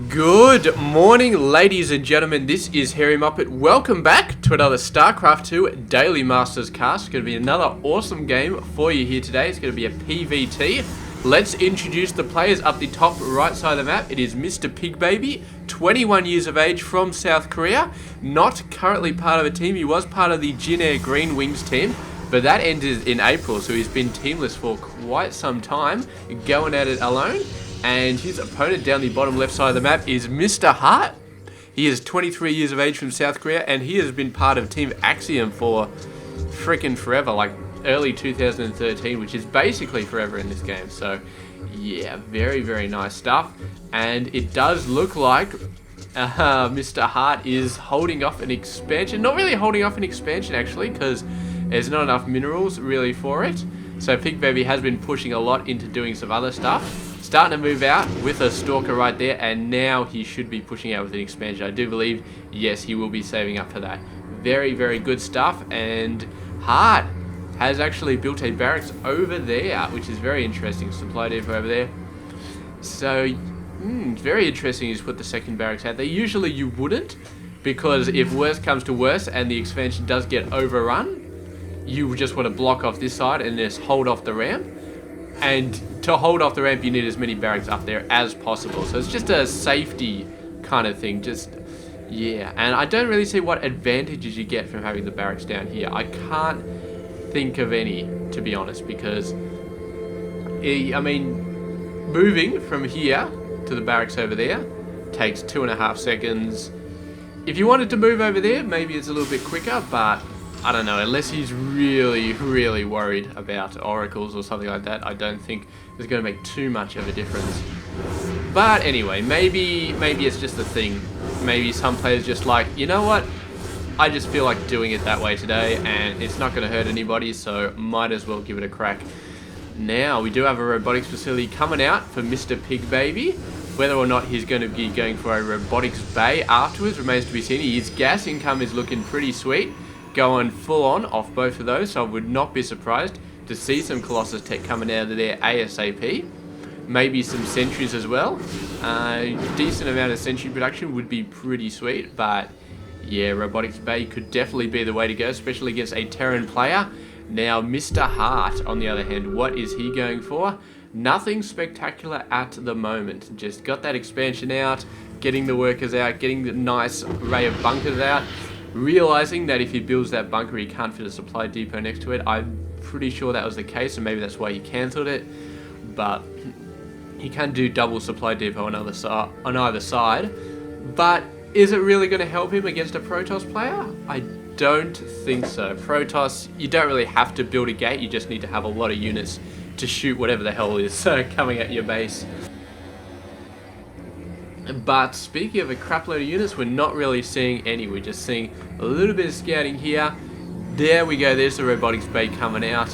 Good morning, ladies and gentlemen. This is Harry Muppet. Welcome back to another Starcraft 2 Daily Masters cast. It's going to be another awesome game for you here today. It's going to be a PvT. Let's introduce the players up the top right side of the map. It is Mr. Pigbaby, 21 years of age, from South Korea. Not currently part of a team. He was part of the Jin Air Green Wings team, but that ended in April, so he's been teamless for quite some time, going at it alone. And his opponent down the bottom left side of the map is Mr. Hart. He is 23 years of age from South Korea, and he has been part of Team Axiom for freaking forever, like early 2013, which is basically forever in this game. So, yeah, very, very nice stuff. And it does look like Mr. Hart is holding off an expansion. Not really holding off an expansion, actually, because there's not enough minerals, really, for it. So Pigbaby has been pushing a lot into doing some other stuff. Starting to move out with a Stalker right there, and now he should be pushing out with an expansion. I do believe, yes, he will be saving up for that. Very, very good stuff. And Hart has actually built a barracks over there, which is very interesting. Supply depot over there. So, very interesting he's put the second barracks out there. Usually you wouldn't, because if worse comes to worse and the expansion does get overrun, you just want to block off this side and just hold off the ramp. And to hold off the ramp, you need as many barracks up there as possible. So it's just a safety kind of thing. Just, yeah. And I don't really see what advantages you get from having the barracks down here. I can't think of any, to be honest, because, I mean, moving from here to the barracks over there takes 2.5 seconds. If you wanted to move over there, maybe it's a little bit quicker, but I don't know, unless he's really, really worried about oracles or something like that, I don't think it's going to make too much of a difference. But anyway, maybe it's just a thing. Maybe some players just like, you know what, I just feel like doing it that way today, and it's not going to hurt anybody, so might as well give it a crack. Now, we do have a robotics facility coming out for Mr. Pigbaby. Whether or not he's going to be going for a robotics bay afterwards remains to be seen. His gas income is looking pretty sweet, going full on off both of those, so I would not be surprised to see some Colossus tech coming out of there ASAP. Maybe some sentries as well. Decent amount of sentry production would be pretty sweet, but yeah, robotics bay could definitely be the way to go, especially against a Terran player. Now, Mr. Hart, on the other hand, what is he going for? Nothing spectacular at the moment. Just got that expansion out, getting the workers out, getting the nice array of bunkers out. Realizing that if he builds that bunker, he can't fit a supply depot next to it. I'm pretty sure that was the case, and maybe that's why he cancelled it. But he can do double supply depot on either side. But is it really going to help him against a Protoss player? I don't think so. Protoss, you don't really have to build a gate. You just need to have a lot of units to shoot whatever the hell is coming at your base. But speaking of a crap load of units, we're not really seeing any. We're just seeing a little bit of scouting here. There we go. There's the robotics bay coming out.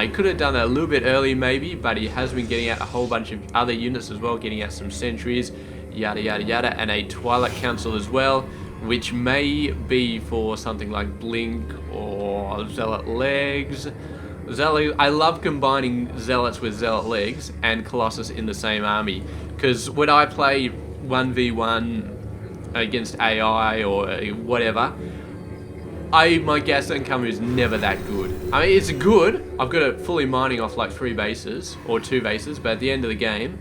He could have done that a little bit early maybe, but he has been getting out a whole bunch of other units as well, getting out some sentries, yada yada yada, and a Twilight Council as well, which may be for something like Blink or Zealot Legs. I love combining Zealots with Zealot Legs and Colossus in the same army, because when I play 1v1 against AI or whatever, my gas income is never that good. I mean, it's good. I've got it fully mining off like 3 bases or 2 bases, but at the end of the game,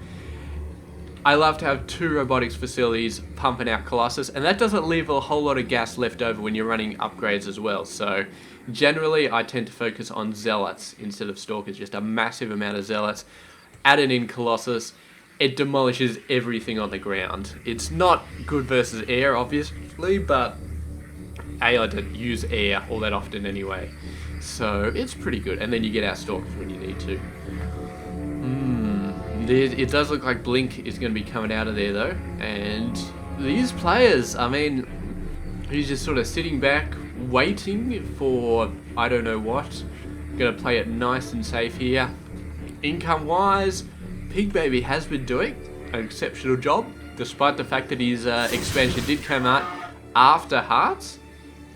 I love to have 2 robotics facilities pumping out Colossus, and that doesn't leave a whole lot of gas left over when you're running upgrades as well. So generally, I tend to focus on Zealots instead of Stalkers, just a massive amount of Zealots. Added in Colossus, it demolishes everything on the ground. It's not good versus air, obviously, but AI don't use air all that often anyway. So it's pretty good. And then you get out Stalkers when you need to. It does look like Blink is going to be coming out of there, though. And these players, I mean, he's just sort of sitting back, waiting for I don't know what. Going to play it nice and safe here. Income-wise, Pigbaby has been doing an exceptional job, despite the fact that his expansion did come out after Hearts.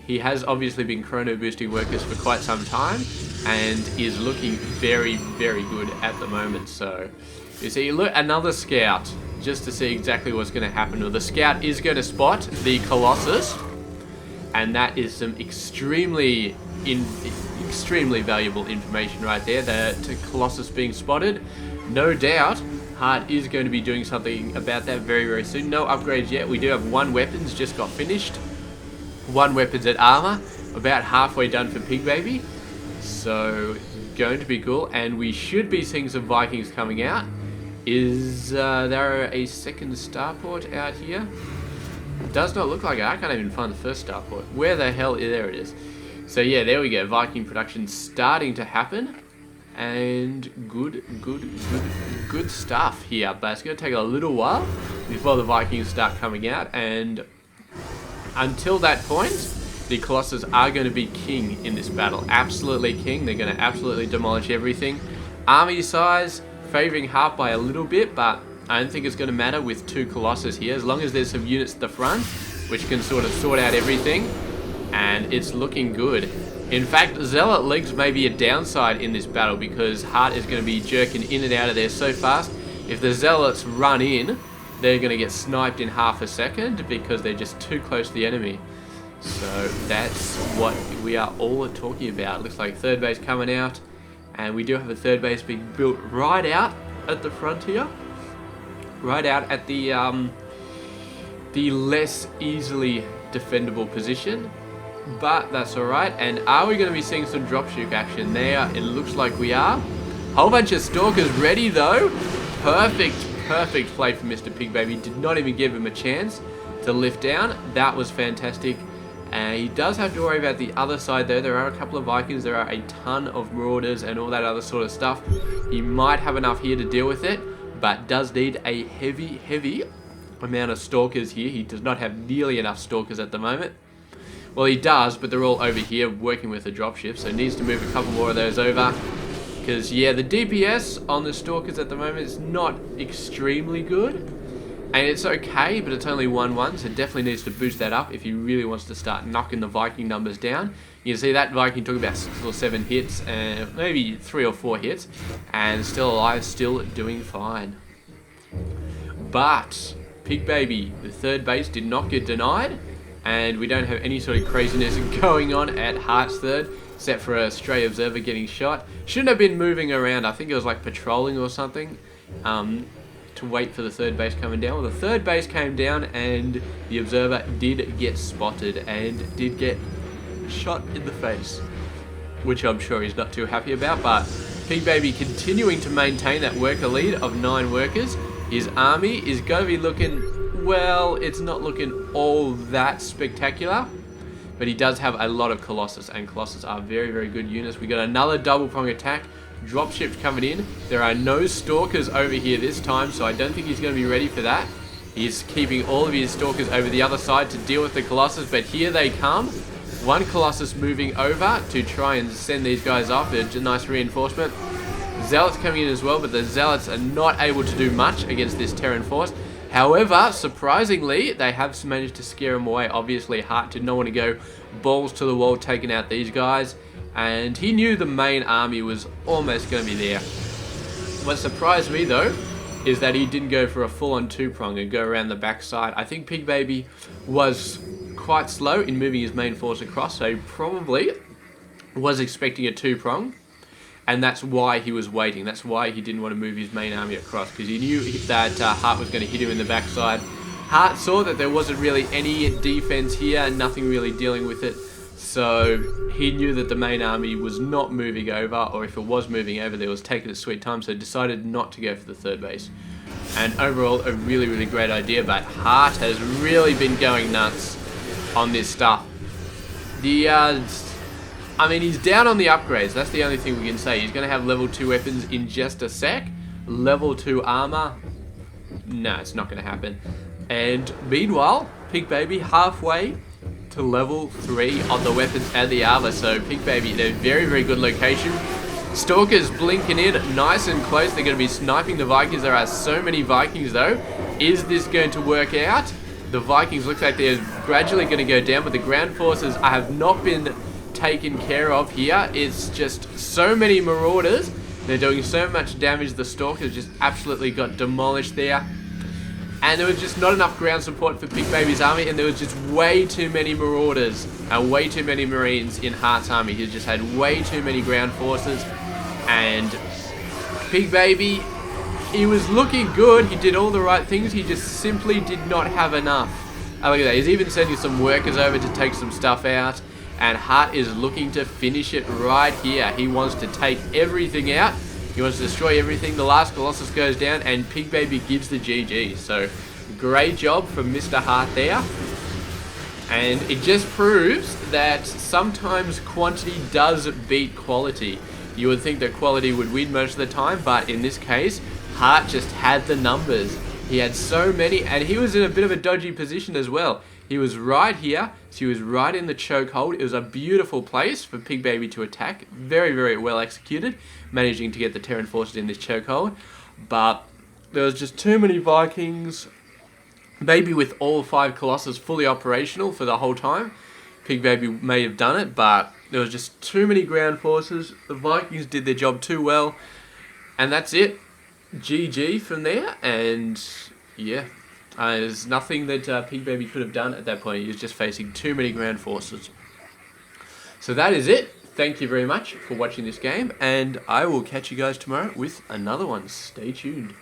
He has obviously been chrono boosting workers for quite some time, and is looking very, very good at the moment. So, you see, look, another scout. just to see exactly what's going to happen. Well, the scout is going to spot the Colossus, and that is some extremely valuable information right there. The Colossus being spotted, no doubt. Hart is going to be doing something about that very, very soon. No upgrades yet. We do have one weapons just got finished. One weapons at armor. About halfway done for Pigbaby. So, going to be cool. And we should be seeing some Vikings coming out. Is there a second starport out here? Does not look like it. I can't even find the first starport. Where the hell? There it is. So yeah, there we go. Viking production starting to happen. And good stuff here, but it's going to take a little while before the Vikings start coming out, and until that point the Colossus are going to be king in this battle. Absolutely king. They're going to absolutely demolish everything. Army size favoring Hart by a little bit, but I don't think it's going to matter with two Colossus here, as long as there's some units at the front which can sort of sort out everything, and it's looking good. In fact, Zealot legs may be a downside in this battle because Hart is going to be jerking in and out of there so fast. If the Zealots run in, they're going to get sniped in half a second because they're just too close to the enemy. So that's what we are all talking about. Looks like third base coming out, and we do have a third base being built right out at the front here. Right out at the less easily defendable position. But that's alright. And are we going to be seeing some dropship action there? It looks like we are. Whole bunch of Stalkers ready though. Perfect play from Mr. Pigbaby. Did not even give him a chance to lift down. That was fantastic. And he does have to worry about the other side though. There are a couple of Vikings. There are a ton of Marauders and all that other sort of stuff. He might have enough here to deal with it, but does need a heavy amount of Stalkers here. He does not have nearly enough Stalkers at the moment. Well, he does, but they're all over here working with the dropship, so needs to move a couple more of those over. Because, yeah, the DPS on the Stalkers at the moment is not extremely good. And it's okay, but it's only 1-1, so definitely needs to boost that up if he really wants to start knocking the Viking numbers down. You can see that Viking took about 6 or 7 hits, and maybe 3 or 4 hits, and still alive, still doing fine. But Pigbaby, the third base, did not get denied. And we don't have any sort of craziness going on at Hart's third, except for a stray observer getting shot. Shouldn't have been moving around. I think it was like patrolling or something to wait for the third base coming down. Well, the third base came down and the observer did get spotted and did get shot in the face, which I'm sure he's not too happy about. But Pigbaby continuing to maintain that worker lead of 9 workers. His army is going to be looking... well, it's not looking all that spectacular, but he does have a lot of Colossus, and Colossus are very, very good units. We got another double prong attack. Dropships coming in. There are no Stalkers over here this time, so I don't think he's going to be ready for that. He's keeping all of his Stalkers over the other side to deal with the Colossus, but here they come. One Colossus moving over to try and send these guys off. It's a nice reinforcement. Zealots coming in as well, but the Zealots are not able to do much against this Terran force. However, surprisingly, they have managed to scare him away. Obviously, Hart did not want to go balls to the wall taking out these guys, and he knew the main army was almost going to be there. What surprised me, though, is that he didn't go for a full-on 2-prong and go around the backside. I think Pigbaby was quite slow in moving his main force across, so he probably was expecting a 2-prong. And that's why he was waiting. That's why he didn't want to move his main army across, because he knew that Hart was going to hit him in the backside. Hart saw that there wasn't really any defense here, nothing really dealing with it. So he knew that the main army was not moving over, or if it was moving over, they was taking its sweet time, so decided not to go for the third base. And overall, a really, really great idea, but Hart has really been going nuts on this stuff. I mean, he's down on the upgrades. That's the only thing we can say. He's going to have level 2 weapons in just a sec. Level 2 armor. No, it's not going to happen. And meanwhile, Pigbaby halfway to level 3 on the weapons and the armor. So Pigbaby in a very, very good location. Stalkers blinking in nice and close. They're going to be sniping the Vikings. There are so many Vikings though. Is this going to work out? The Vikings looks like they're gradually going to go down, but the ground forces have not been taken care of here. It's just so many Marauders. They're doing so much damage. The Stalkers just absolutely got demolished there. And there was just not enough ground support for Pigbaby's army, and there was just way too many Marauders and way too many Marines in Hart's army. He just had way too many ground forces, and Pigbaby, he was looking good, he did all the right things, he just simply did not have enough. Look at that, he's even sending some workers over to take some stuff out, and Hart is looking to finish it right here. He wants to take everything out. He wants to destroy everything. The last Colossus goes down, and Pigbaby gives the GG. So, great job from Mr. Hart there. And it just proves that sometimes quantity does beat quality. You would think that quality would win most of the time, but in this case, Hart just had the numbers. He had so many, and he was in a bit of a dodgy position as well. He was right here, so he was right in the chokehold. It was a beautiful place for Pigbaby to attack. Very, very well executed, managing to get the Terran forces in this chokehold. But there was just too many Vikings. Maybe with all 5 Colossus fully operational for the whole time, Pigbaby may have done it, but there was just too many ground forces. The Vikings did their job too well, and that's it. GG from there, and yeah. There's nothing that Pigbaby could have done at that point. He was just facing too many ground forces. So that is it. Thank you very much for watching this game, and I will catch you guys tomorrow with another one. Stay tuned.